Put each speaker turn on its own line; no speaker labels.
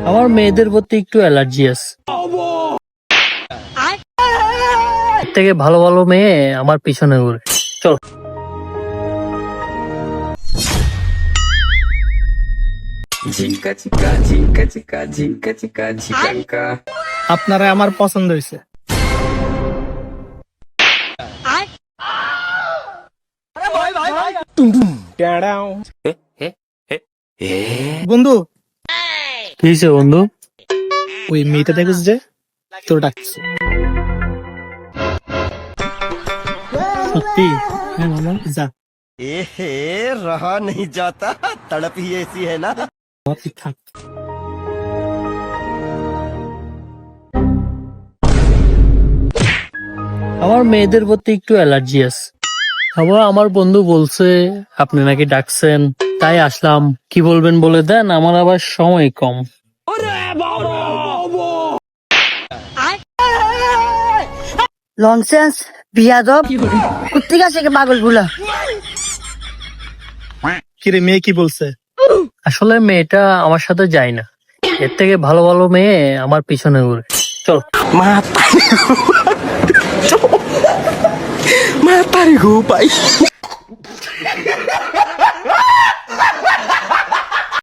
আমার মেয়েদের প্রতি একটু অ্যালার্জি আছে। এর থেকে ভালো ভালো মেয়ে আমার পিছনে ঘুরে। চলো।
ঝিঙ্কা চিকা ঝিঙ্কা চিকা ঝিঙ্কা চিকা ঝিঙ্কা।
আপনারা আমার পছন্দ হয়েছে। বন্ধু,
কি হয়েছে বন্ধু?
ওই মেয়েটা দেখছিস যে তোর ডাকছে। সত্যি? হ্যাঁ মামা, যা।
रहा नहीं जाता, तड़प ही ऐसी है ना।
তুই থাক।
আমার মেয়েদের প্রতি একটু অ্যালার্জি আছে। আবার আমার বন্ধু বলছে আপনি নাকি ডাকছেন, তাই আসলাম। কি বলবেন বলে দেন, আমার আবার সময় কম।
ননসেন্স বিয়াদব কুত্তিক আছে কে পাগল গুলা।
কিরে, মেয়ে কি বলছে?
আসলে মেয়েটা আমার সাথে যায় না, এর থেকে ভালো ভালো মেয়ে আমার পিছনে ঘুরে। চলো।
Mata nih gue, Pak.